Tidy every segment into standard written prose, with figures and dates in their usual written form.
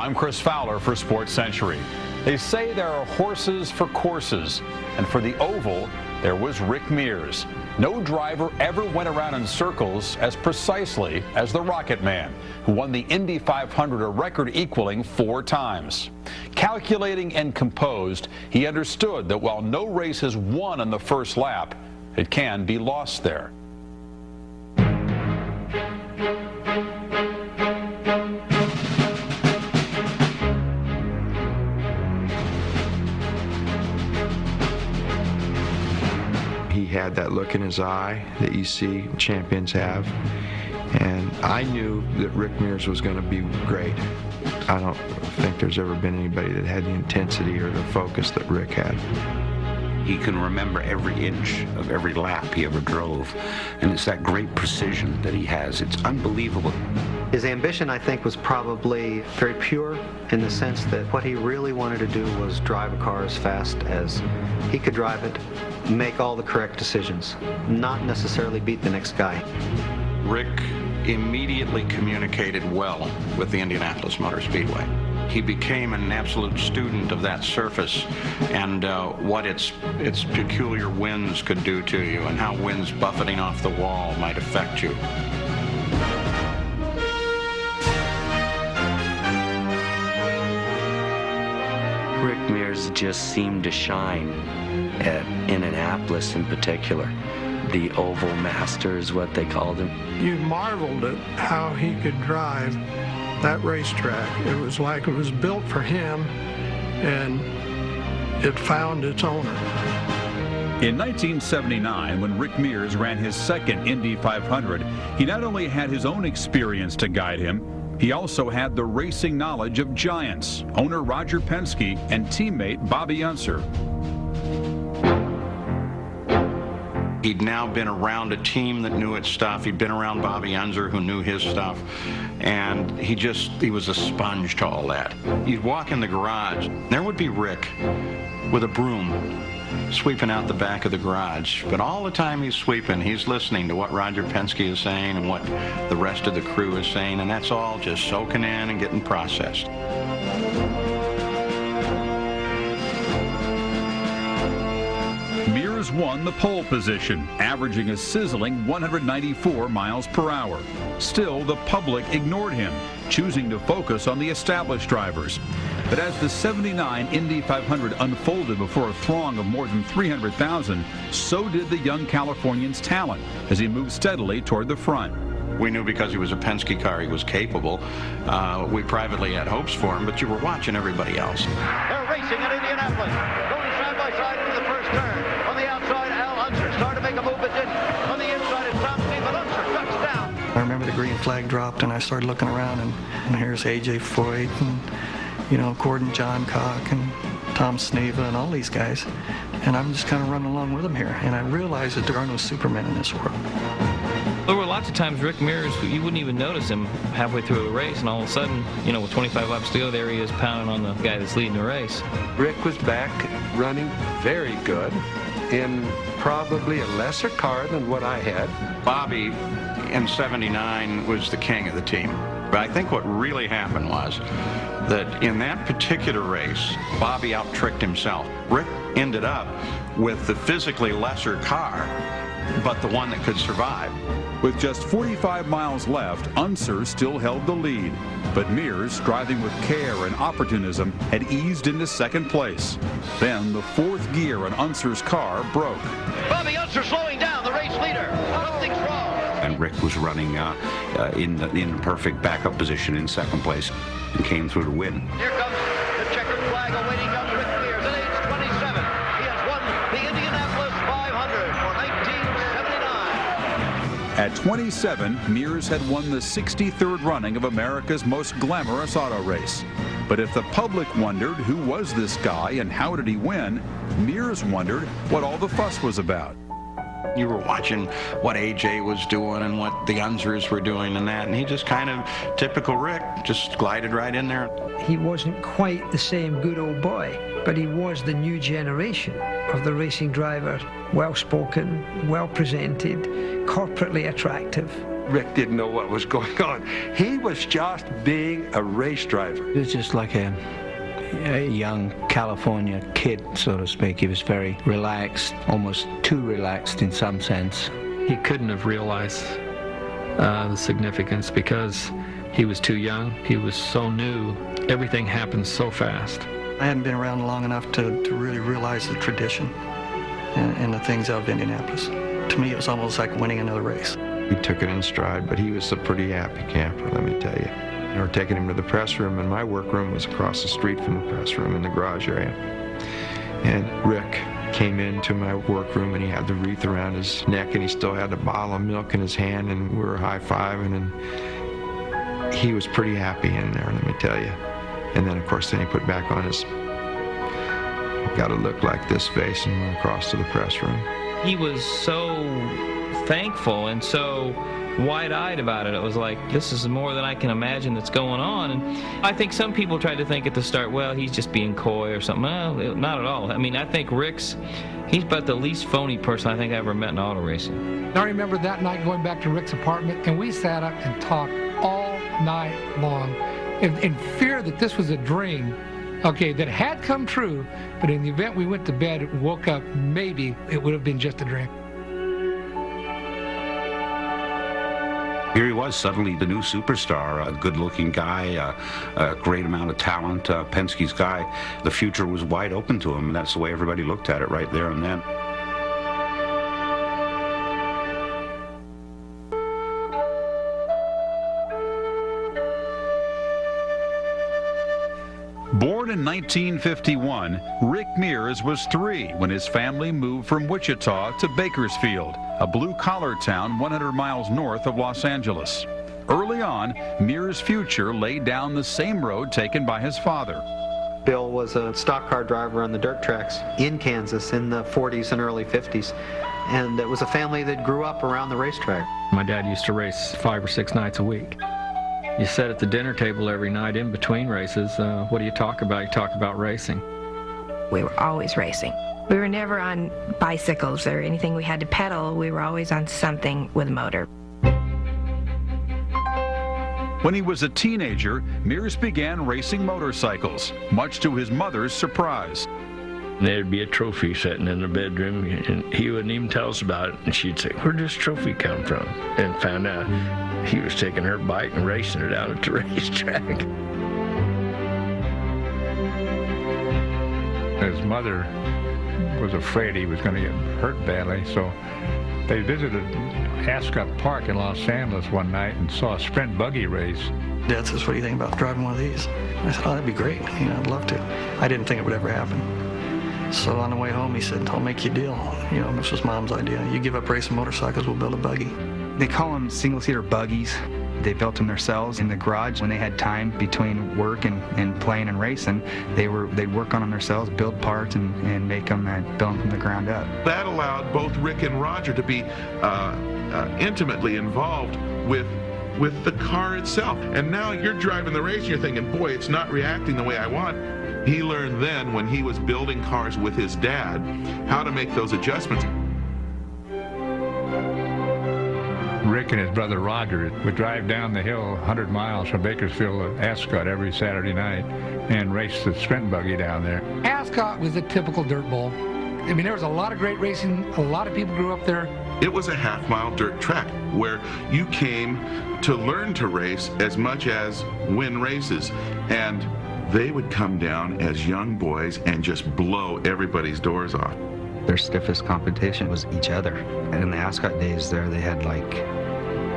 I'm Chris Fowler for Sports Century. They say there are horses for courses, and for the oval, there was Rick Mears. No driver ever went around in circles as precisely as the Rocket Man, who won the Indy 500, a record equaling 4 times. Calculating and composed, he understood that while no race is won on the first lap, it can be lost there. He had that look in his eye that you see champions have, and I knew that Rick Mears was going to be great. I don't think there's ever been anybody that had the intensity or the focus that Rick had. He can remember every inch of every lap he ever drove, and it's that great precision that he has. It's unbelievable. His ambition, I think, was probably very pure in the sense that what he really wanted to do was drive a car as fast as he could drive it, make all the correct decisions, not necessarily beat the next guy. Rick immediately communicated well with the Indianapolis Motor Speedway. He became an absolute student of that surface and what its peculiar winds could do to you and how winds buffeting off the wall might affect you. Rick Mears just seemed to shine at Indianapolis in particular. The Oval Master is what they called him. You marveled at how he could drive that racetrack. It was like it was built for him, and it found its owner. In 1979, when Rick Mears ran his second Indy 500, he not only had his own experience to guide him, he also had the racing knowledge of giants, owner Roger Penske and teammate Bobby Unser. He'd now been around a team that knew its stuff. He'd been around Bobby Unser, who knew his stuff, and he was a sponge to all that. You'd walk in the garage, there would be Rick with a broom sweeping out the back of the garage, but all the time he's sweeping, he's listening to what Roger Penske is saying and what the rest of the crew is saying, and that's all just soaking in and getting processed. Mears won the pole position, averaging a sizzling 194 miles per hour. Still, the public ignored him, choosing to focus on the established drivers. But as the '79 Indy 500 unfolded before a throng of more than 300,000, so did the young Californian's talent as he moved steadily toward the front. We knew because he was a Penske car he was capable. We privately had hopes for him, but you were watching everybody else. They're racing at Indianapolis, going side by side into the first turn. On the outside, Al Unser started to make a move, but didn't. On the inside, it's Tom Steve, but Unser cuts down. I remember the green flag dropped, and I started looking around, and here's A.J. Foyt, and Gordon Johncock, and Tom Sneva, and all these guys. And I'm just kind of running along with them here, and I realized that there are no supermen in this world. There were lots of times Rick Mears, you wouldn't even notice him halfway through a race, and all of a sudden, with 25 laps to go, there he is pounding on the guy that's leading the race. Rick was back running very good in probably a lesser car than what I had. Bobby in '79 was the king of the team. But I think what really happened was that in that particular race, Bobby out-tricked himself. Rick ended up with the physically lesser car, but the one that could survive. With just 45 miles left, Unser still held the lead, but Mears, driving with care and opportunism, had eased into second place. Then the fourth gear on Unser's car broke. Bobby Unser slowing down, the race leader. Something's wrong. And Rick was running in the perfect backup position in second place and came through to win. Here comes the checkered flag awaiting young Rick Mears at age 27. He has won the Indianapolis 500 for 1979. At 27, Mears had won the 63rd running of America's most glamorous auto race. But if the public wondered who was this guy and how did he win, Mears wondered what all the fuss was about. You were watching what AJ was doing and what the Unsers were doing and that, and he just kind of, typical Rick, just glided right in there. He wasn't quite the same good old boy, but he was the new generation of the racing driver. Well-spoken, well-presented, corporately attractive. Rick didn't know what was going on. He was just being a race driver. He was just like a young California kid, so to speak. He was very relaxed, almost too relaxed in some sense. He couldn't have realized the significance because he was too young. He was so new. Everything happened so fast. I hadn't been around long enough to really realize the tradition and the things out of Indianapolis. To me, it was almost like winning another race. He took it in stride, but he was a pretty happy camper, let me tell you. We were taking him to the press room, and my workroom was across the street from the press room in the garage area. And Rick came into my workroom, and he had the wreath around his neck, and he still had a bottle of milk in his hand, and we were high-fiving, and he was pretty happy in there, let me tell you. And then, of course, then he put back on his got to look like this face and went across to the press room. He was so thankful and so wide-eyed about it. It was like, this is more than I can imagine that's going on. And I think some people tried to think at the start, well, he's just being coy or something. Well, not at all. I mean, I think he's about the least phony person I think I ever met in auto racing. I remember that night going back to Rick's apartment, and we sat up and talked all night long in fear that this was a dream, okay, that had come true, but in the event we went to bed, woke up, maybe it would have been just a dream. Here he was, suddenly the new superstar, a good-looking guy, a great amount of talent, Penske's guy. The future was wide open to him, and that's the way everybody looked at it right there and then. Born in 1951, Rick Mears was 3 when his family moved from Wichita to Bakersfield, a blue-collar town 100 miles north of Los Angeles. Early on, Mears' future laid down the same road taken by his father. Bill was a stock car driver on the dirt tracks in Kansas in the 40s and early 50s, and it was a family that grew up around the racetrack. My dad used to race 5 or 6 nights a week. You sat at the dinner table every night in between races. What do you talk about? You talk about racing. We were always racing. We were never on bicycles or anything we had to pedal. We were always on something with a motor. When he was a teenager, Mears began racing motorcycles, much to his mother's surprise. There'd be a trophy sitting in the bedroom, and he wouldn't even tell us about it. And she'd say, "Where'd this trophy come from?" And found out he was taking her bike and racing it out at the racetrack. His mother was afraid he was going to get hurt badly, so they visited Ascot Park in Los Angeles one night and saw a sprint buggy race. Dad says, "What do you think about driving one of these?" I said, "Oh, that'd be great. I'd love to." I didn't think it would ever happen. So on the way home, he said, "I'll make you a deal. This was Mom's idea. You give up racing motorcycles, we'll build a buggy." They call them single-seater buggies. They built them themselves in the garage when they had time between work and playing and racing. They'd work on them themselves, build parts, and make them and build them from the ground up. That allowed both Rick and Roger to be intimately involved with the car itself. And now you're driving the race and you're thinking, boy, it's not reacting the way I want. He learned then, when he was building cars with his dad, how to make those adjustments. Rick and his brother Roger would drive down the hill 100 miles from Bakersfield to Ascot every Saturday night and race the sprint buggy down there. Ascot was a typical dirt bowl. I mean, there was a lot of great racing. A lot of people grew up there. It was a half-mile dirt track where you came to learn to race as much as win races. And they would come down as young boys and just blow everybody's doors off. Their stiffest competition was each other. And in the Ascot days there, they had like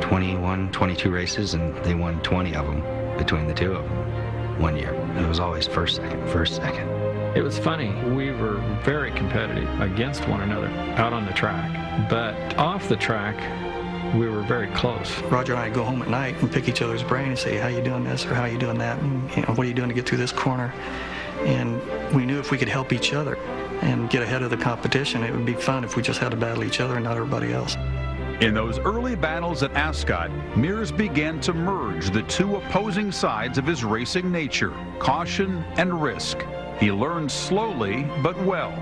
21, 22 races, and they won 20 of them between the two of them one year. It was always first, second. It was funny. We were very competitive against one another out on the track. But off the track, we were very close. Roger and I go home at night and pick each other's brain and say, "How you doing this?" or "How you doing that?" and "What are you doing to get through this corner?" And we knew if we could help each other and get ahead of the competition, it would be fun if we just had to battle each other and not everybody else. In those early battles at Ascot, Mears began to merge the two opposing sides of his racing nature, caution and risk. He learned slowly but well.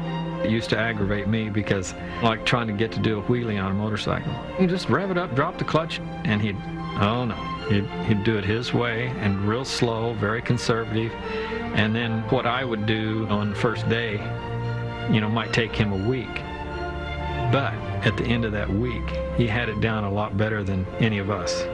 It used to aggravate me because, like trying to get to do a wheelie on a motorcycle. You just rev it up, drop the clutch, and he'd do it his way and real slow, very conservative. And then what I would do on the first day, might take him a week. But at the end of that week, he had it down a lot better than any of us.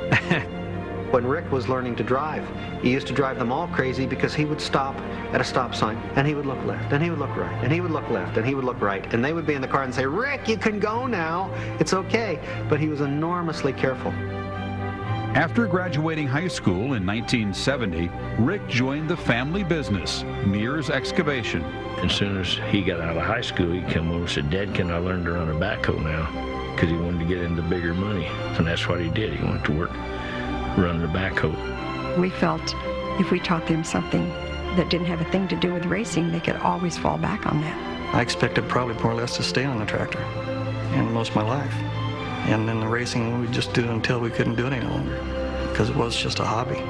When Rick was learning to drive, he used to drive them all crazy because he would stop at a stop sign and he would look left and he would look right and he would look left and he would look right, and they would be in the car and say, "Rick, you can go now. It's okay." But he was enormously careful. After graduating high school in 1970, Rick joined the family business, Mears Excavation. As soon as he got out of high school, he came over and said, "Dad, can I learn to run a backhoe now?" Because he wanted to get into bigger money. And that's what he did. He went to work running the backhoe. We felt if we taught them something that didn't have a thing to do with racing, they could always fall back on that. I expected probably more or less to stay on the tractor and most of my life. And then the racing we just do until we couldn't do it any longer because it was just a hobby.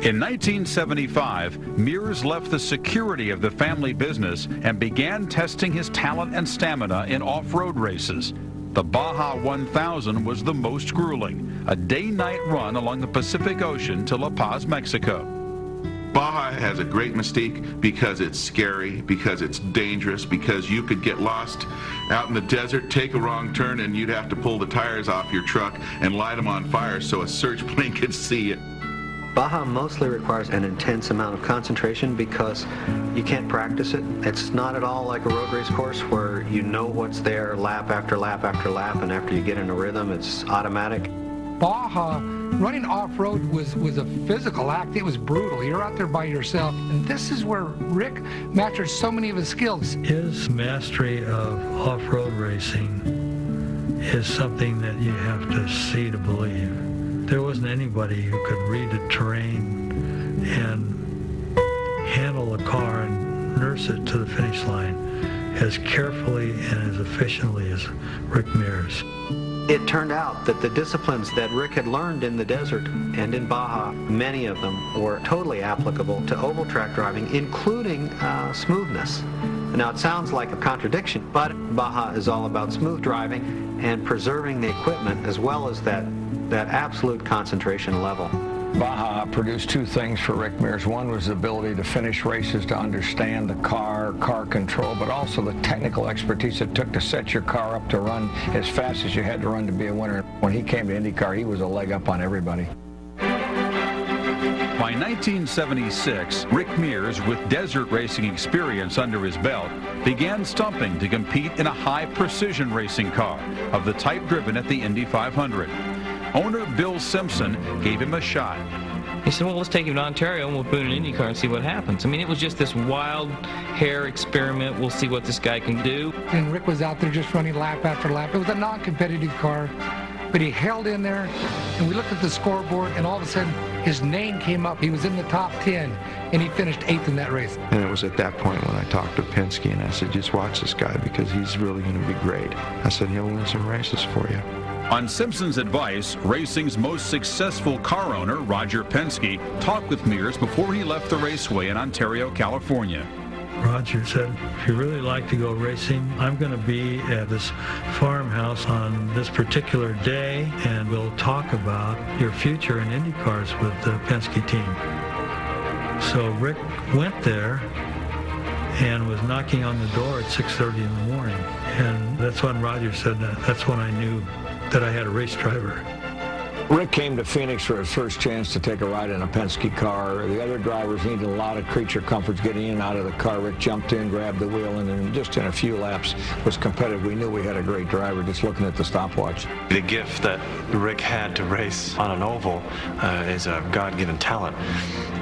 In 1975, Mears left the security of the family business and began testing his talent and stamina in off-road races. The Baja 1000 was the most grueling, a day-night run along the Pacific Ocean to La Paz, Mexico. Baja has a great mystique because it's scary, because it's dangerous, because you could get lost out in the desert, take a wrong turn, and you'd have to pull the tires off your truck and light them on fire so a search plane could see it. Baja mostly requires an intense amount of concentration because you can't practice it. It's not at all like a road race course where you know what's there lap after lap after lap, and after you get in a rhythm, it's automatic. Baja, running off-road was a physical act. It was brutal. You're out there by yourself. And this is where Rick mastered so many of his skills. His mastery of off-road racing is something that you have to see to believe. There wasn't anybody who could read the terrain and handle the car and nurse it to the finish line as carefully and as efficiently as Rick Mears. It turned out that the disciplines that Rick had learned in the desert and in Baja, many of them were totally applicable to oval track driving, including smoothness. Now, it sounds like a contradiction, but Baja is all about smooth driving and preserving the equipment as well as that absolute concentration level. Baja produced two things for Rick Mears. One was the ability to finish races, to understand the car control, but also the technical expertise it took to set your car up to run as fast as you had to run to be a winner. When he came to IndyCar, he was a leg up on everybody. By 1976, Rick Mears, with desert racing experience under his belt, began stumping to compete in a high-precision racing car of the type driven at the Indy 500. Owner Bill Simpson gave him a shot. He said, well, let's take him to Ontario and we'll put in an IndyCar and see what happens. I mean, it was just this wild hair experiment. We'll see what this guy can do. And Rick was out there just running lap after lap. It was a non-competitive car, but he held in there, and we looked at the scoreboard, and all of a sudden, his name came up. He was in the top 10, and he finished 8th in that race. And it was at that point when I talked to Penske, and I said, just watch this guy because he's really going to be great. I said, he'll win some races for you. On Simpson's advice, racing's most successful car owner, Roger Penske, talked with Mears before he left the raceway in Ontario, California. Roger said, if you really like to go racing, I'm going to be at this farmhouse on this particular day, and we'll talk about your future in Indy cars with the Penske team. So Rick went there and was knocking on the door at 6:30 in the morning. And that's when Roger said that's when I knew that I had a race driver. Rick came to Phoenix for his first chance to take a ride in a Penske car. The other drivers needed a lot of creature comforts getting in and out of the car. Rick jumped in, grabbed the wheel, and then just in a few laps was competitive. We knew we had a great driver just looking at the stopwatch. The gift that Rick had to race on an oval is a God-given talent.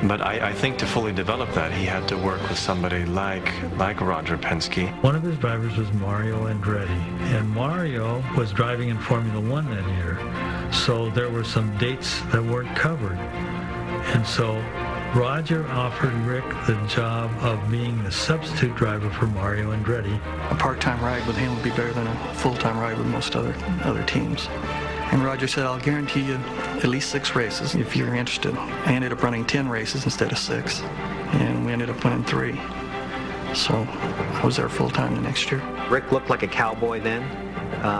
But I think to fully develop that, he had to work with somebody like Roger Penske. One of his drivers was Mario Andretti, and Mario was driving in Formula One that year. So there were some dates that weren't covered. And so Roger offered Rick the job of being the substitute driver for Mario Andretti. A part-time ride with him would be better than a full-time ride with most other teams. And Roger said, I'll guarantee you at least 6 races if you're interested. I ended up running 10 races instead of 6, and we ended up winning 3. So I was there full-time the next year. Rick looked like a cowboy then.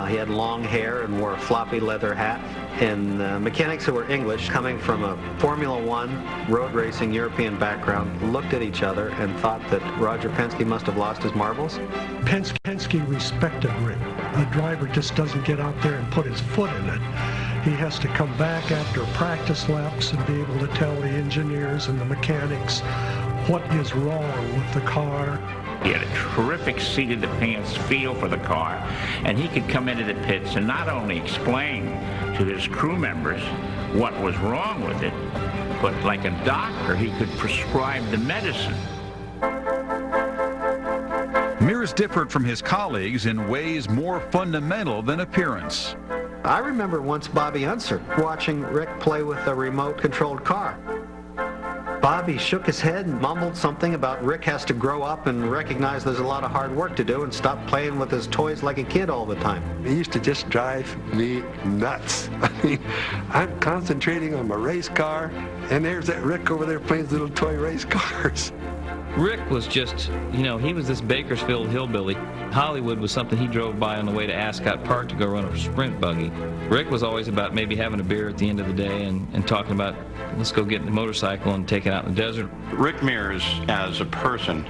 He had long hair and wore a floppy leather hat. And mechanics who were English, coming from a Formula One road racing European background, looked at each other and thought that Roger Penske must have lost his marbles. Penske respected Rick. A driver just doesn't get out there and put his foot in it. He has to come back after practice laps and be able to tell the engineers and the mechanics what is wrong with the car. He had a terrific seat-of-the-pants feel for the car, and he could come into the pits and not only explain to his crew members what was wrong with it, but like a doctor, he could prescribe the medicine. Mears differed from his colleagues in ways more fundamental than appearance. I remember once Bobby Unser watching Rick play with a remote-controlled car. Bobby shook his head and mumbled something about Rick has to grow up and recognize there's a lot of hard work to do and stop playing with his toys like a kid all the time. He used to just drive me nuts. I mean, I'm concentrating on my race car, and there's that Rick over there playing his little toy race cars. Rick was just, he was this Bakersfield hillbilly. Hollywood was something he drove by on the way to Ascot Park to go run a sprint buggy. Rick was always about maybe having a beer at the end of the day and talking about, let's go get in the motorcycle and take it out in the desert. Rick Mears, as a person,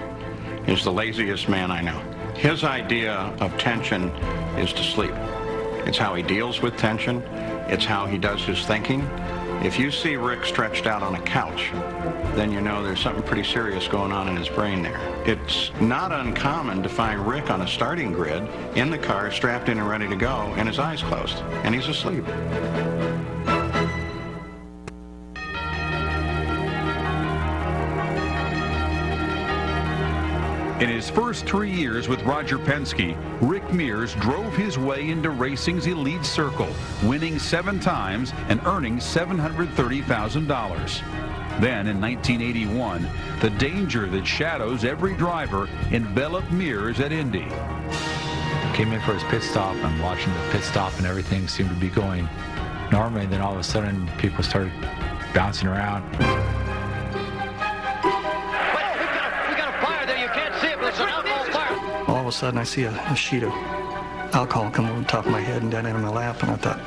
is the laziest man I know. His idea of tension is to sleep. It's how he deals with tension. It's how he does his thinking. If you see Rick stretched out on a couch, then you know there's something pretty serious going on in his brain there. It's not uncommon to find Rick on a starting grid, in the car, strapped in and ready to go, and his eyes closed, and he's asleep. In his first 3 years with Roger Penske, Rick Mears drove his way into racing's elite circle, winning 7 times and earning $730,000. Then, in 1981, the danger that shadows every driver enveloped Mears at Indy. Came in for his pit stop and watching the pit stop and everything seemed to be going normally. Then all of a sudden, people started bouncing around. All of a sudden, I see a sheet of alcohol come over the top of my head and down into my lap, and I thought,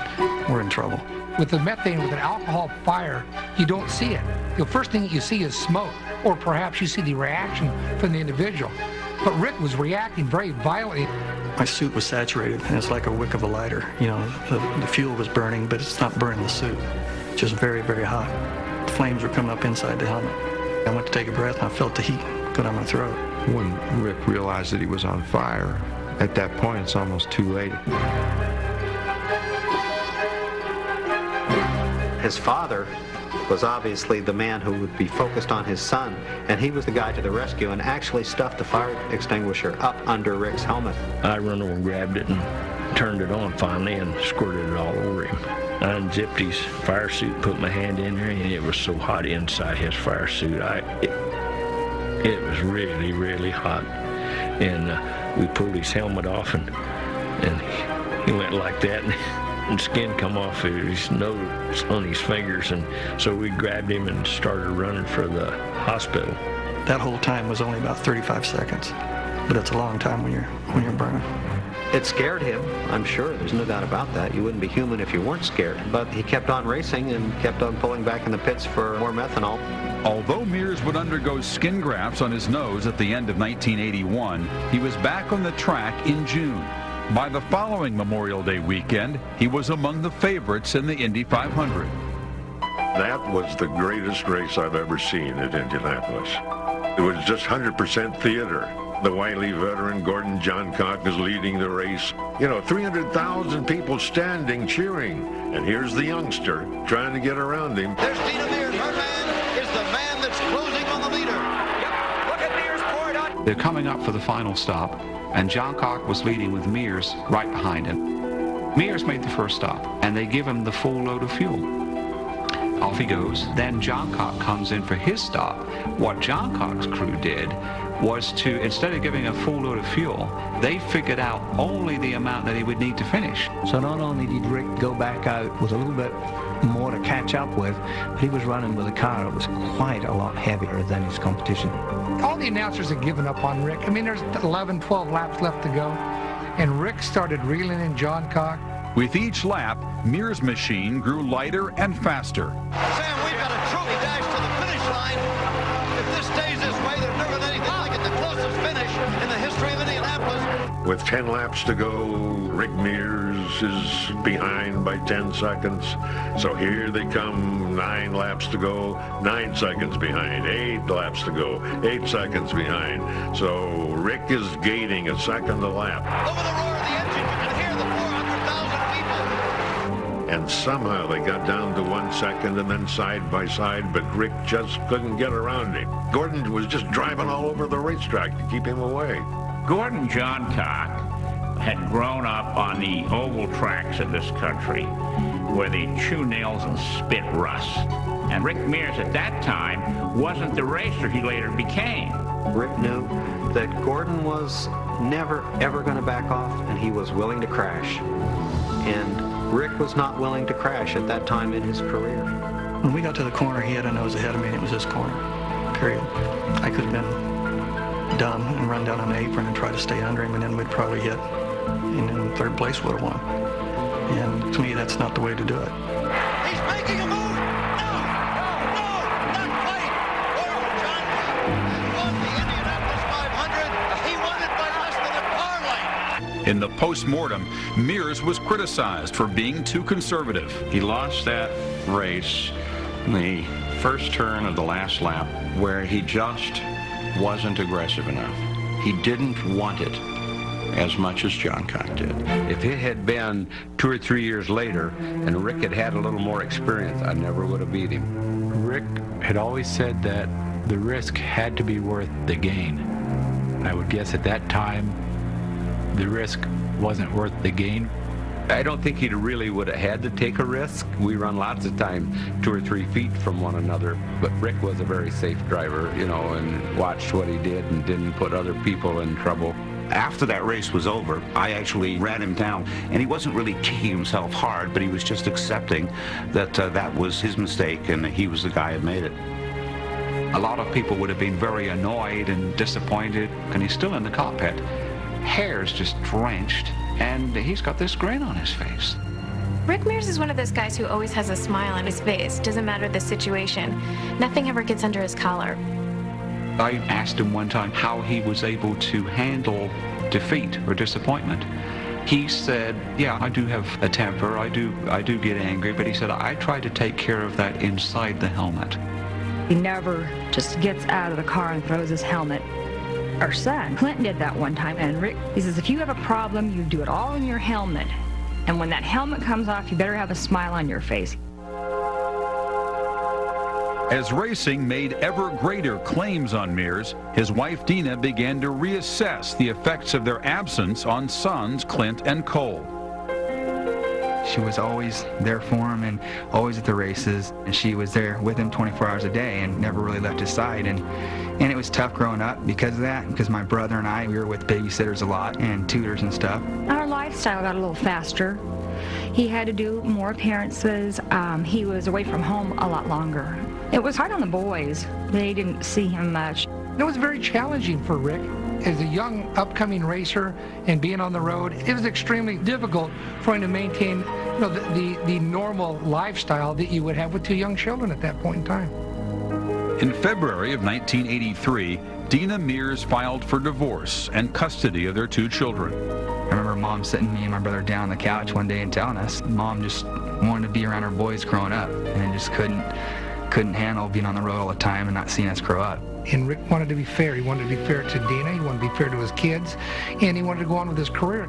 we're in trouble. With the methane, with an alcohol fire, you don't see it. The first thing that you see is smoke, or perhaps you see the reaction from the individual. But Rick was reacting very violently. My suit was saturated, and it's like a wick of a lighter. The fuel was burning, but it's not burning the suit. Just very, very hot. Flames were coming up inside the helmet. I went to take a breath, and I felt the heat go down my throat. When Rick realized that he was on fire, at that point, it's almost too late. His father was obviously the man who would be focused on his son, and he was the guy to the rescue and actually stuffed the fire extinguisher up under Rick's helmet. I run over and grabbed it and turned it on finally and squirted it all over him. I unzipped his fire suit, put my hand in there, and it was so hot inside his fire suit. It was really, really hot. And we pulled his helmet off, and he went like that, and skin come off his nose on his fingers, and so we grabbed him and started running for the hospital. That whole time was only about 35 seconds, but it's a long time when you're burning. It scared him, I'm sure. There's no doubt about that. You wouldn't be human if you weren't scared. But he kept on racing and kept on pulling back in the pits for more methanol. Although Mears would undergo skin grafts on his nose at the end of 1981, he was back on the track in June. By the following Memorial Day weekend, he was among the favorites in the Indy 500. That was the greatest race I've ever seen at Indianapolis. It was just 100% theater. The wily veteran Gordon Johncock is leading the race. 300,000 people standing, cheering. And here's the youngster trying to get around him. There's Dina Mears. Her man is the man that's closing on the leader. Yep, look at Mears pour it on. They're coming up for the final stop, and Johncock was leading with Mears right behind him. Mears made the first stop, and they give him the full load of fuel. Off he goes. Then John Cock comes in for his stop. What John Cock's crew did was to, instead of giving a full load of fuel, they figured out only the amount that he would need to finish. So not only did Rick go back out with a little bit more to catch up with, but he was running with a car that was quite a lot heavier than his competition. All the announcers had given up on Rick. I mean, there's 11, 12 laps left to go, and Rick started reeling in John Cock. With each lap, Mears' machine grew lighter and faster. Sam, we've got a trophy dash to the finish line. If this stays this way, there's never been anything like it. The closest finish in the history of Indianapolis. With 10 laps to go, Rick Mears is behind by 10 seconds. So here they come, 9 laps to go, 9 seconds behind, 8 laps to go, 8 seconds behind. So Rick is gaining a second a lap. Over the roar of the engine, you can hear the 400,000 people. And somehow they got down to 1 second and then side by side, but Rick just couldn't get around him. Gordon was just driving all over the racetrack to keep him away. Gordon John Cock had grown up on the oval tracks of this country where they chew nails and spit rust. And Rick Mears at that time wasn't the racer he later became. Rick knew that Gordon was never, ever going to back off, and he was willing to crash. And Rick was not willing to crash at that time in his career. When we got to the corner, he had a nose ahead of me, and it was his corner, period. I could have been dumb and run down on the apron and try to stay under him, and then we'd probably hit, and then third place would have won. And to me, that's not the way to do it. He's making a move. No, not quite. John Cock won the Indianapolis 500. He won it by less than a car length. In the post-mortem, Mears was criticized for being too conservative. He lost that race in the first turn of the last lap where he just wasn't aggressive enough. He didn't want it as much as John Cock did. If it had been 2 or 3 years later and Rick had had a little more experience, I never would have beat him. Rick had always said that the risk had to be worth the gain. I would guess at that time the risk wasn't worth the gain. I don't think he really would have had to take a risk. We run lots of time 2 or 3 feet from one another, but Rick was a very safe driver, you know, and watched what he did and didn't put other people in trouble. After that race was over, I actually ran him down, and he wasn't really kicking himself hard, but he was just accepting that that was his mistake and he was the guy who made it. A lot of people would have been very annoyed and disappointed, and he's still in the cockpit. Hair's just drenched, and he's got this grin on his face. Rick Mears is one of those guys who always has a smile on his face. Doesn't matter the situation. Nothing ever gets under his collar. I asked him one time how he was able to handle defeat or disappointment. He said, yeah, I do have a temper, I do get angry, but he said, I try to take care of that inside the helmet. He never just gets out of the car and throws his helmet. Our son, Clinton, did that one time, and Rick, he says, if you have a problem, you do it all in your helmet. And when that helmet comes off, you better have a smile on your face. As racing made ever greater claims on Mears, his wife Dina began to reassess the effects of their absence on sons Clint and Cole. She was always there for him and always at the races, and she was there with him 24 hours a day and never really left his side. And it was tough growing up because of that, because my brother and I, we were with babysitters a lot and tutors and stuff. Our lifestyle got a little faster. He had to do more appearances. He was away from home a lot longer. It was hard on the boys. They didn't see him much. It was very challenging for Rick. As a young, upcoming racer and being on the road, it was extremely difficult for him to maintain, you know, the normal lifestyle that you would have with 2 young children at that point in time. In February of 1983, Dina Mears filed for divorce and custody of their 2 children. I remember Mom sitting me and my brother down on the couch one day and telling us Mom just wanted to be around her boys growing up and just couldn't handle being on the road all the time and not seeing us grow up. And Rick wanted to be fair. He wanted to be fair to Dina. He wanted to be fair to his kids. And he wanted to go on with his career.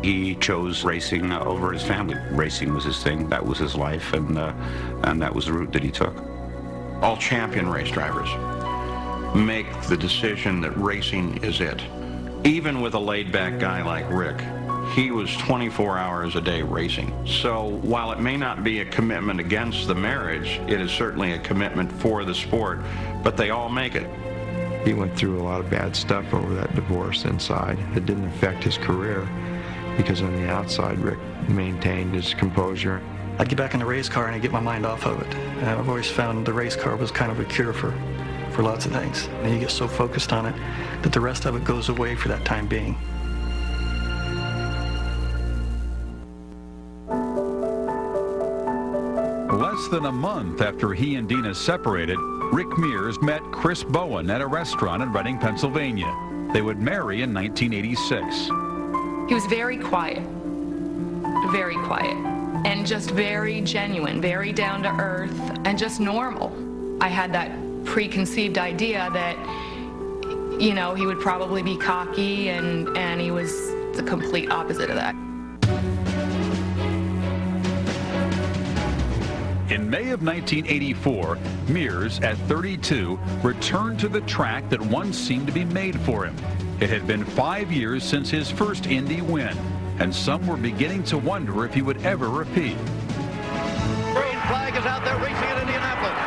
He chose racing over his family. Racing was his thing. That was his life, and that was the route that he took. All champion race drivers make the decision that racing is it. Even with a laid-back guy like Rick, he was 24 hours a day racing. So while it may not be a commitment against the marriage, it is certainly a commitment for the sport, but they all make it. He went through a lot of bad stuff over that divorce inside. It didn't affect his career because on the outside, Rick maintained his composure. I'd get back in the race car and I'd get my mind off of it. And I've always found the race car was kind of a cure for lots of things. And you get so focused on it that the rest of it goes away for that time being. Less than a month after he and Dina separated, Rick Mears met Chris Bowen at a restaurant in Reading, Pennsylvania. They would marry in 1986. He was very quiet, and just very genuine, very down to earth, and just normal. I had that preconceived idea that, you know, he would probably be cocky, and he was the complete opposite of that. In May of 1984, Mears, at 32, returned to the track that once seemed to be made for him. It had been 5 years since his first Indy win, and some were beginning to wonder if he would ever repeat. Green flag is out there racing in Indianapolis.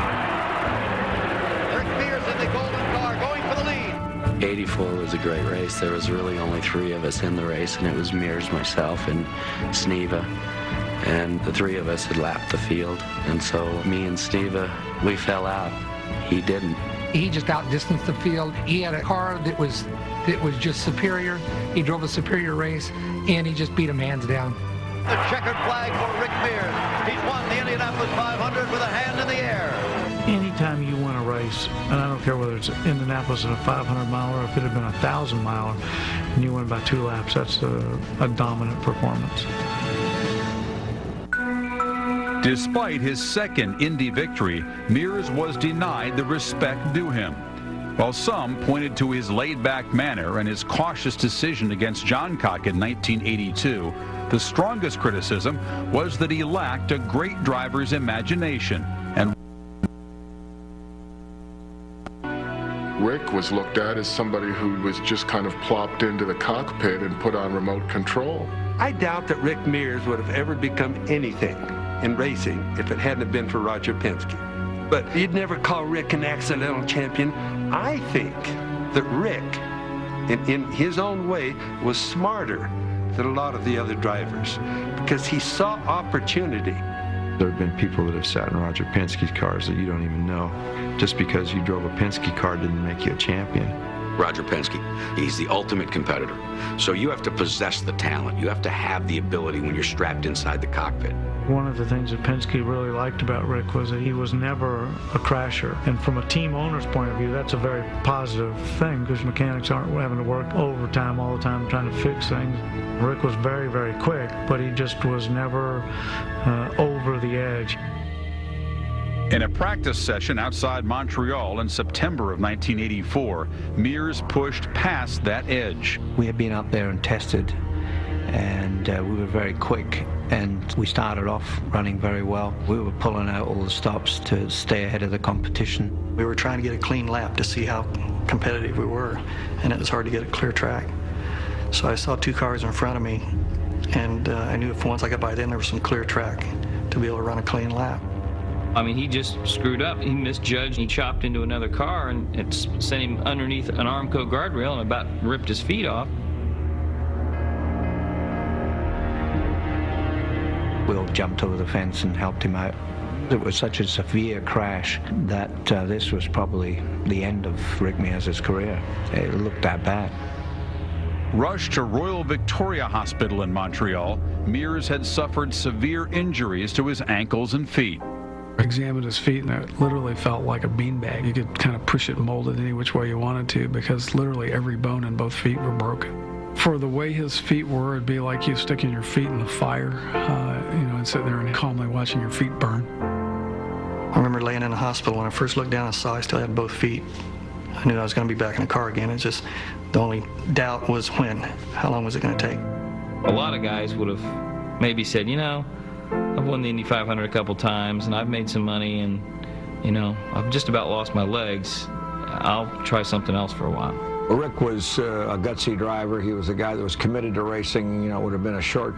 Rick Mears in the golden car going for the lead. 84 was a great race. There was really only 3 of us in the race, and it was Mears, myself, and Sneva. And the 3 of us had lapped the field, and so me and Sneva, we fell out. He didn't. He just outdistanced the field. He had a car that was just superior. He drove a superior race, and he just beat him hands down. The checkered flag for Rick Mears. He's won the Indianapolis 500 with a hand in the air. Anytime you win a race, and I don't care whether it's Indianapolis in a 500-miler or if it had been a 1,000-miler, and you win by 2 laps, that's a dominant performance. Despite his second Indy victory, Mears was denied the respect due him. While some pointed to his laid-back manner and his cautious decision against Johncock in 1982, the strongest criticism was that he lacked a great driver's imagination. And Rick was looked at as somebody who was just kind of plopped into the cockpit and put on remote control. I doubt that Rick Mears would have ever become anything in racing if it hadn't been for Roger Penske. But you'd never call Rick an accidental champion. I think that Rick, in his own way, was smarter than a lot of the other drivers because he saw opportunity. There have been people that have sat in Roger Penske's cars that you don't even know. Just because you drove a Penske car didn't make you a champion. Roger Penske, he's the ultimate competitor. So you have to possess the talent. You have to have the ability when you're strapped inside the cockpit. One of the things that Penske really liked about Rick was that he was never a crasher. And from a team owner's point of view, that's a very positive thing because mechanics aren't having to work overtime all the time trying to fix things. Rick was very, very quick, but he just was never over the edge. In a practice session outside Montreal in September of 1984, Mears pushed past that edge. We had been up there and tested, and we were very quick, and we started off running very well. We were pulling out all the stops to stay ahead of the competition. We were trying to get a clean lap to see how competitive we were, and it was hard to get a clear track. So I saw 2 cars in front of me, and I knew if once I got by then there was some clear track to be able to run a clean lap. I mean, he just screwed up. He misjudged. He chopped into another car, and it sent him underneath an Armco guardrail and about ripped his feet off. Will jumped over the fence and helped him out. It was such a severe crash that this was probably the end of Rick Mears' career. It looked that bad. Rushed to Royal Victoria Hospital in Montreal, Mears had suffered severe injuries to his ankles and feet. Examined his feet, and it literally felt like a beanbag. You could kind of push it and mold it any which way you wanted to because literally every bone in both feet were broken. For the way his feet were, it'd be like you sticking your feet in the fire, and sitting there and calmly watching your feet burn. I remember laying in the hospital. When I first looked down and saw I still had both feet, I knew I was going to be back in the car again. It's just the only doubt was when. How long was it going to take? A lot of guys would have maybe said, I've won the Indy 500 a couple times, and I've made some money, and, I've just about lost my legs. I'll try something else for a while. Rick was a gutsy driver. He was a guy that was committed to racing. You know, it would have been a short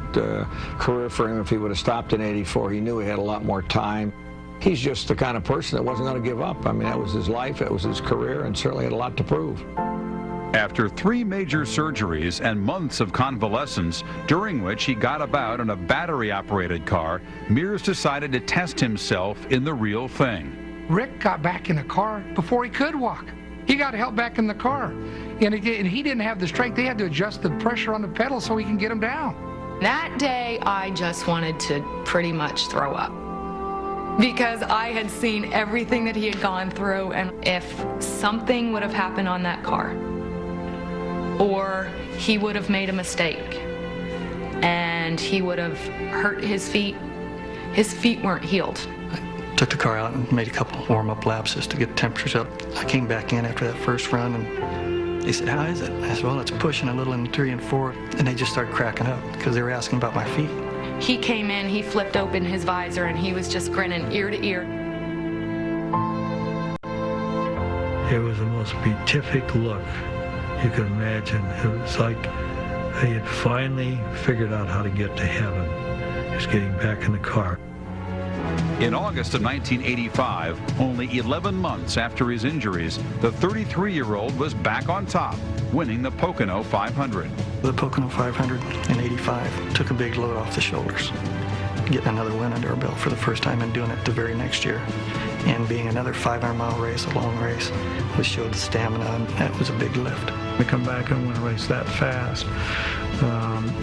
career for him if he would have stopped in '84. He knew he had a lot more time. He's just the kind of person that wasn't going to give up. I mean, that was his life, it was his career, and certainly had a lot to prove. After 3 major surgeries and months of convalescence, during which he got about in a battery-operated car, Mears decided to test himself in the real thing. Rick got back in the car before he could walk. He got help back in the car, and he didn't have the strength. They had to adjust the pressure on the pedal so he can get him down. That day, I just wanted to pretty much throw up because I had seen everything that he had gone through, and if something would have happened on that car, or he would have made a mistake and he would have hurt his feet weren't healed. Took the car out and made a couple warm-up laps just to get the temperatures up. I came back in after that first run, and they said, "How is it?" I said, "Well, it's pushing a little in 3 and 4." And they just started cracking up because they were asking about my feet. He came in, he flipped open his visor, and he was just grinning ear to ear. It was the most beatific look you could imagine. It was like he had finally figured out how to get to heaven. He was getting back in the car. In August of 1985, only 11 months after his injuries, the 33-year-old was back on top, winning the Pocono 500. The Pocono 500 in '85 took a big load off the shoulders. Getting another win under our belt for the first time and doing it the very next year. And being another 500-mile race, a long race, which showed the stamina, and that was a big lift. To come back and win a race that fast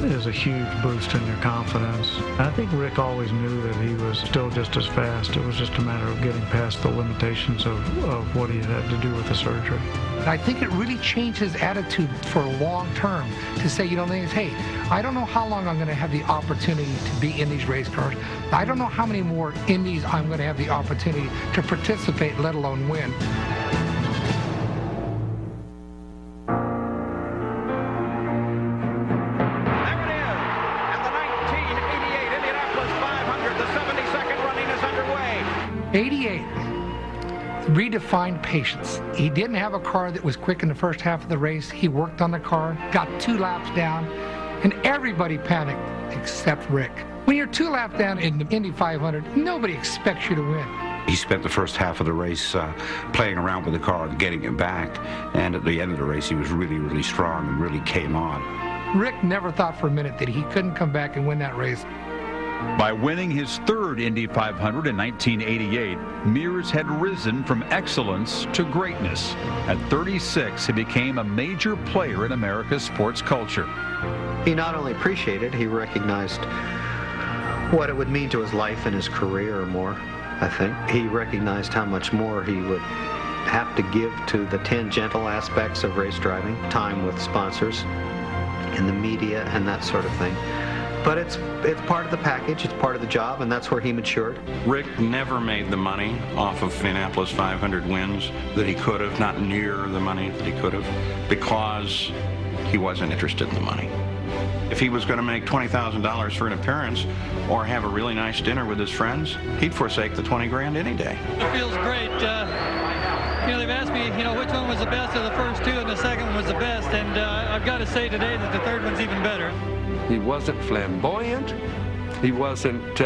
is a huge boost in your confidence. I think Rick always knew that he was still just as fast. It was just a matter of getting past the limitations of what he had to do with the surgery. I think it really changed his attitude for long term to say, you know, things, hey, I don't know how long I'm going to have the opportunity to be in these race cars. I don't know how many more Indies I'm going to have the opportunity to participate, let alone win. There it is. And the 1988 Indianapolis 500, the 72nd running is underway. 88 redefined patience. He didn't have a car that was quick in the first half of the race. He worked on the car, got 2 laps down, and everybody panicked except Rick. When you're 2 laps down in the Indy 500, nobody expects you to win. He spent the first half of the race playing around with the car and getting it back, and at the end of the race he was really, really strong and really came on. Rick never thought for a minute that he couldn't come back and win that race. By winning his 3rd Indy 500 in 1988, Mears had risen from excellence to greatness. At 36, he became a major player in America's sports culture. He not only appreciated, he recognized what it would mean to his life and his career or more, I think. He recognized how much more he would have to give to the tangential aspects of race driving, time with sponsors and the media and that sort of thing. But it's part of the package, it's part of the job, and that's where he matured. Rick never made the money off of Indianapolis 500 wins that he could have, not near the money that he could have, because he wasn't interested in the money. If he was going to make $20,000 for an appearance or have a really nice dinner with his friends, he'd forsake the 20 grand any day. It feels great. They've asked me, which one was the best of the first 2 and the second one was the best, and I've got to say today that the 3rd one's even better. He wasn't flamboyant. He wasn't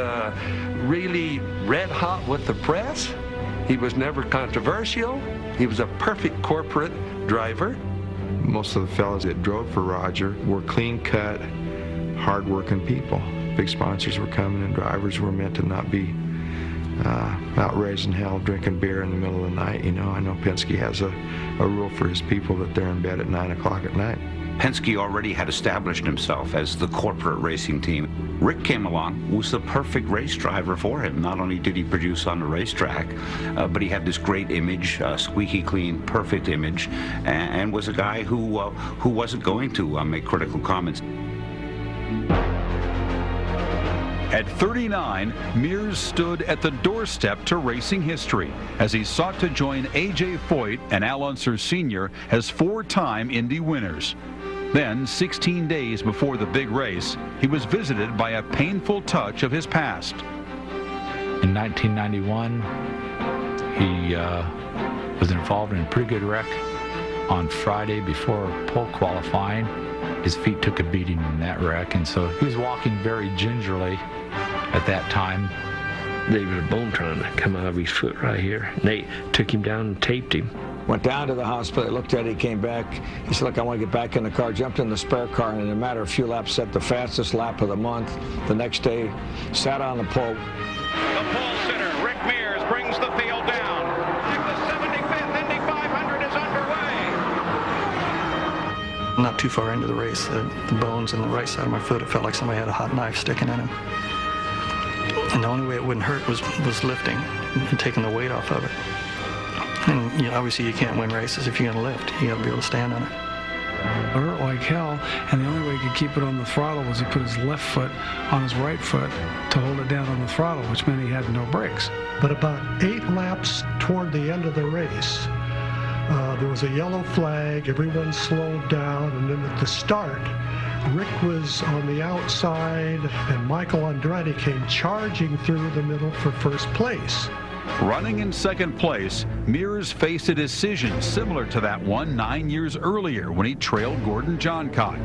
really red hot with the press. He was never controversial. He was a perfect corporate driver. Most of the fellas that drove for Roger were clean-cut, hard-working people. Big sponsors were coming, and drivers were meant to not be out raising hell, drinking beer in the middle of the night. I know Penske has a rule for his people that they're in bed at 9 o'clock at night. Penske already had established himself as the corporate racing team. Rick came along, was the perfect race driver for him. Not only did he produce on the racetrack, but he had this great image, squeaky clean, perfect image, and was a guy who wasn't going to make critical comments. At 39, Mears stood at the doorstep to racing history as he sought to join A.J. Foyt and Al Unser Sr. as 4-time Indy winners. Then, 16 days before the big race, he was visited by a painful touch of his past. In 1991, he was involved in a pretty good wreck On Friday before pole qualifying, his feet took a beating in that wreck, and so he was walking very gingerly at that time. There was a bone trying to come out of his foot right here. They took him down and taped him. Went down to the hospital, looked at it, he came back. He said, look, I want to get back in the car, jumped in the spare car, and in a matter of a few laps, set the fastest lap of the month. The next day, sat on the pole. The pole sitter, Rick Mears, brings the field down. The 75th Indy 500 is underway. Not too far into the race, the bones in the right side of my foot, it felt like somebody had a hot knife sticking in them. And the only way it wouldn't hurt was lifting and taking the weight off of it. And obviously you can't win races if you're going to lift. You got to be able to stand on it. It hurt like hell, and the only way he could keep it on the throttle was he put his left foot on his right foot to hold it down on the throttle, which meant he had no brakes. But about 8 laps toward the end of the race, there was a yellow flag, everyone slowed down, and then at the start, Rick was on the outside, and Michael Andretti came charging through the middle for first place. Running in second place, Mears faced a decision similar to that one 9 years earlier when he trailed Gordon Johncock.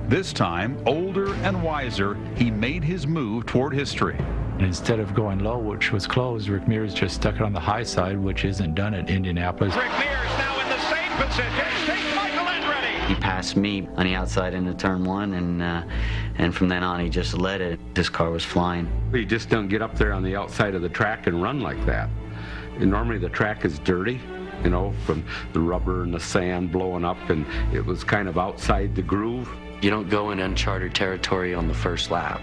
This time, older and wiser, he made his move toward history. And instead of going low, which was closed, Rick Mears just stuck it on the high side, which isn't done at Indianapolis. Rick Mears now in the same position. Take Michael Andretti. He passed me on the outside into turn 1, and from then on he just led it. This car was flying. You just don't get up there on the outside of the track and run like that. And normally the track is dirty, from the rubber and the sand blowing up, and it was kind of outside the groove. You don't go in uncharted territory on the first lap.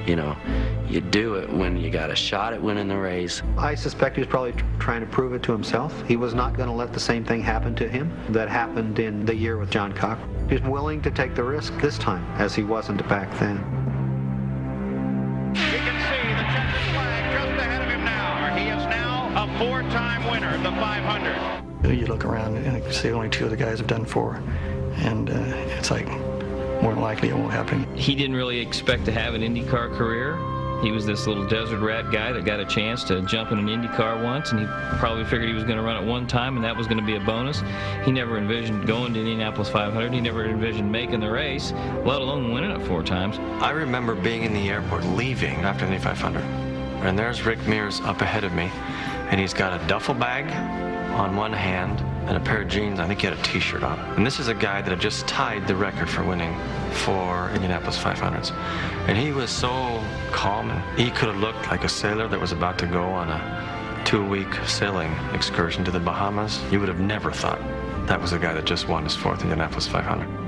You do it when you got a shot at winning the race. I suspect he was probably trying to prove it to himself. He was not going to let the same thing happen to him that happened in the year with Johncock. He was willing to take the risk this time, as he wasn't back then. You can see the checkered flag just ahead of him now. He is now a 4-time winner of the 500. You look around and you see only 2 of the guys have done 4, and it's like, more than likely it won't happen. He didn't really expect to have an IndyCar career. He was this little desert rat guy that got a chance to jump in an IndyCar once, and he probably figured he was going to run it one time, and that was going to be a bonus. He never envisioned going to Indianapolis 500. He never envisioned making the race, let alone winning it 4 times. I remember being in the airport, leaving after the Indy 500, and there's Rick Mears up ahead of me, and he's got a duffel bag on one hand and a pair of jeans. I think he had a t-shirt on. And this is a guy that had just tied the record for winning 4 Indianapolis 500s. And he was so calm, and he could have looked like a sailor that was about to go on a 2-week sailing excursion to the Bahamas. You would have never thought that was a guy that just won his 4th Indianapolis 500.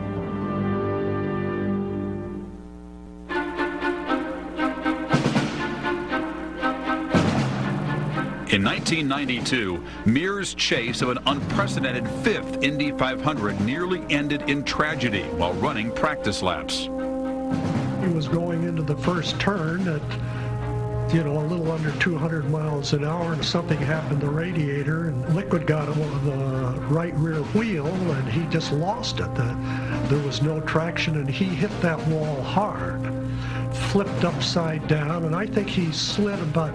In 1992, Mears' chase of an unprecedented 5th Indy 500 nearly ended in tragedy while running practice laps. He was going into the first turn at, a little under 200 miles an hour, and something happened to the radiator, and liquid got him on the right rear wheel, and he just lost it. There was no traction, and he hit that wall hard, flipped upside down, and I think he slid about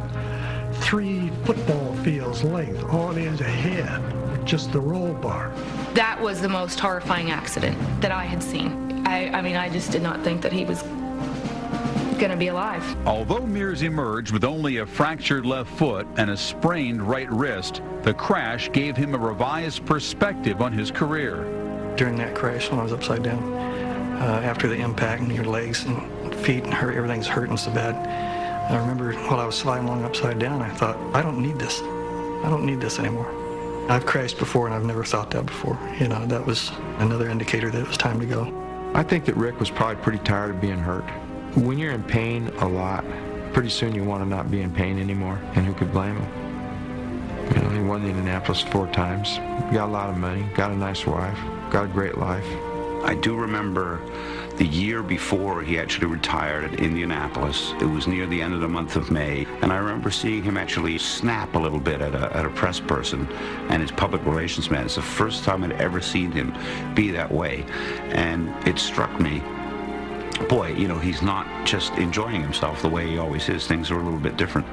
3 football fields length on his head with just the roll bar. That was the most horrifying accident that I had seen. I just did not think that he was going to be alive. Although Mears emerged with only a fractured left foot and a sprained right wrist, the crash gave him a revised perspective on his career. During that crash, when I was upside down, after the impact, and your legs and feet and everything's hurting so bad, I remember while I was sliding along upside down, I thought, I don't need this. I don't need this anymore. I've crashed before, and I've never thought that before. That was another indicator that it was time to go. I think that Rick was probably pretty tired of being hurt. When you're in pain a lot, pretty soon you want to not be in pain anymore, and who could blame him? He won the Indianapolis 4 times, got a lot of money, got a nice wife, got a great life. I do remember the year before he actually retired at Indianapolis. It was near the end of the month of May, and I remember seeing him actually snap a little bit at a press person and his public relations man. It's the first time I'd ever seen him be that way, and it struck me, boy, he's not just enjoying himself the way he always is. Things are a little bit different.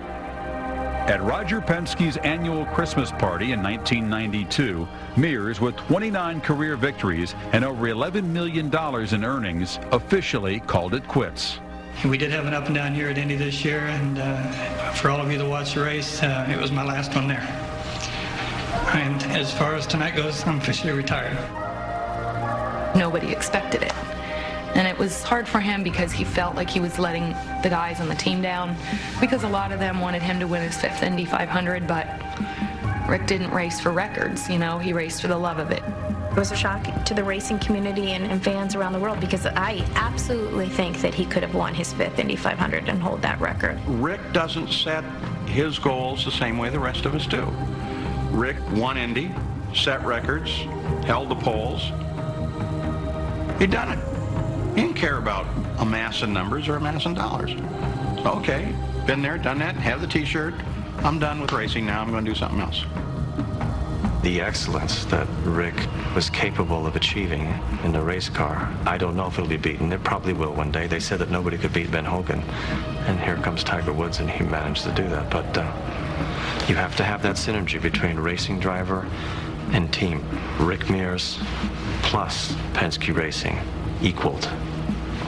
At Roger Penske's annual Christmas party in 1992, Mears, with 29 career victories and over $11 million in earnings, officially called it quits. We did have an up and down here at Indy this year, and for all of you that watched the race, it was my last one there. And as far as tonight goes, I'm officially retired. Nobody expected it. And it was hard for him because he felt like he was letting the guys on the team down, because a lot of them wanted him to win his 5th Indy 500, but Rick didn't race for records, you know, he raced for the love of it. It was a shock to the racing community and fans around the world, because I absolutely think that he could have won his 5th Indy 500 and hold that record. Rick doesn't set his goals the same way the rest of us do. Rick won Indy, set records, held the poles. He'd done it. He didn't care about amassing numbers or amassing dollars. Okay, been there, done that, have the t-shirt. I'm done with racing now, I'm going to do something else. The excellence that Rick was capable of achieving in the race car, I don't know if it'll be beaten. It probably will one day. They said that nobody could beat Ben Hogan. And here comes Tiger Woods, and he managed to do that. But you have to have that synergy between racing driver and team. Rick Mears plus Penske Racing equaled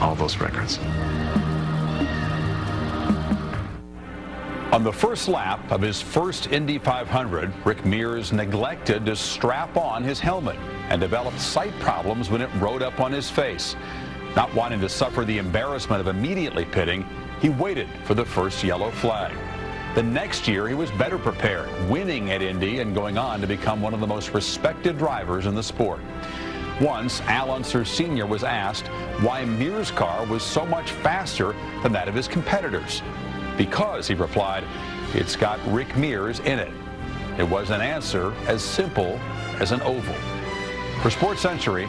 all those records. On the first lap of his first Indy 500, Rick Mears neglected to strap on his helmet and developed sight problems when it rode up on his face. Not wanting to suffer the embarrassment of immediately pitting, he waited for the first yellow flag. The next year, he was better prepared, winning at Indy and going on to become one of the most respected drivers in the sport. Once, Al Unser Sr. was asked why Mears' car was so much faster than that of his competitors. Because, he replied, it's got Rick Mears in it. It was an answer as simple as an oval. For Sports Century,